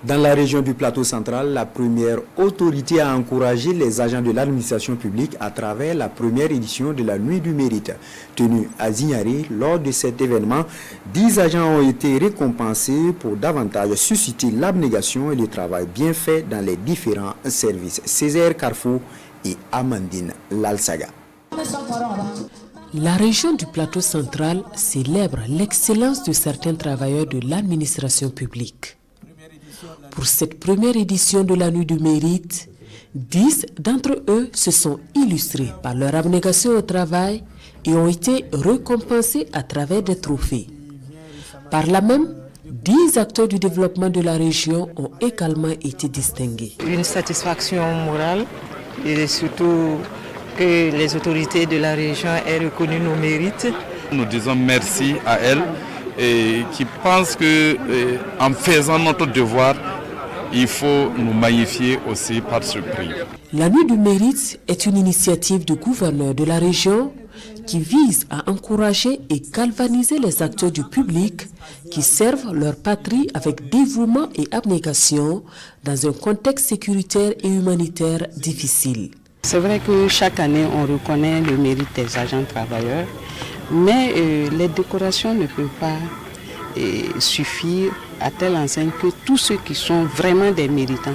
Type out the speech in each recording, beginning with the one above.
Dans la région du Plateau central, la première autorité a encouragé les agents de l'administration publique à travers la première édition de la Nuit du Mérite. Tenue à Zignari, lors de cet événement, 10 agents ont été récompensés pour davantage susciter l'abnégation et le travail bien fait dans les différents services. Césaire Carrefour et Amandine Lalsaga. La région du Plateau central célèbre l'excellence de certains travailleurs de l'administration publique. Pour cette première édition de la Nuit du Mérite, 10 d'entre eux se sont illustrés par leur abnégation au travail et ont été récompensés à travers des trophées. Par là même, 10 acteurs du développement de la région ont également été distingués. Une satisfaction morale et surtout que les autorités de la région aient reconnu nos mérites. Nous disons merci à elles et qui pensent que en faisant notre devoir, il faut nous magnifier aussi par ce prix. La Nuit du Mérite est une initiative du gouverneur de la région qui vise à encourager et galvaniser les acteurs du public qui servent leur patrie avec dévouement et abnégation dans un contexte sécuritaire et humanitaire difficile. C'est vrai que chaque année on reconnaît le mérite des agents travailleurs, mais les décorations ne peuvent pas suffire à telle enseigne que tous ceux qui sont vraiment des méritants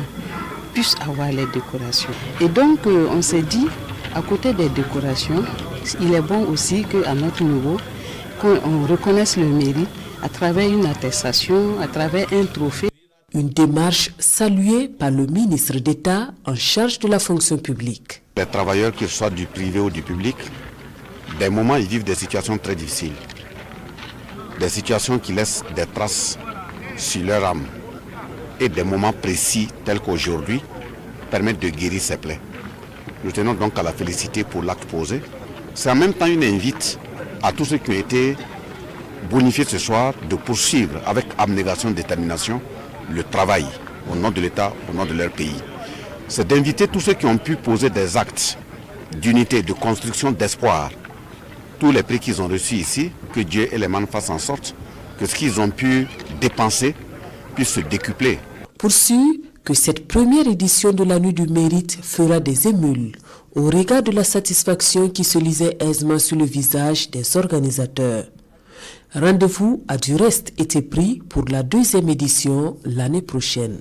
puissent avoir les décorations. Et donc on s'est dit, à côté des décorations, il est bon aussi qu'à notre niveau, qu'on reconnaisse le mérite à travers une attestation, à travers un trophée. Une démarche saluée par le ministre d'État en charge de la fonction publique. Les travailleurs, qu'ils soient du privé ou du public, des moments ils vivent des situations très difficiles. Des situations qui laissent des traces sur leur âme. Et des moments précis tels qu'aujourd'hui permettent de guérir ces plaies. Nous tenons donc à la féliciter pour l'acte posé. C'est en même temps une invite à tous ceux qui ont été bonifiés ce soir de poursuivre avec abnégation et détermination le travail au nom de l'État, au nom de leur pays. C'est d'inviter tous ceux qui ont pu poser des actes d'unité, de construction, d'espoir. Tous les prix qu'ils ont reçus ici, que Dieu et les mains fassent en sorte que ce qu'ils ont pu dépenser puisse se décupler. Pour sûr que cette première édition de la Nuit du Mérite fera des émules au regard de la satisfaction qui se lisait aisément sur le visage des organisateurs. Rendez-vous a du reste été pris pour la 2e édition l'année prochaine.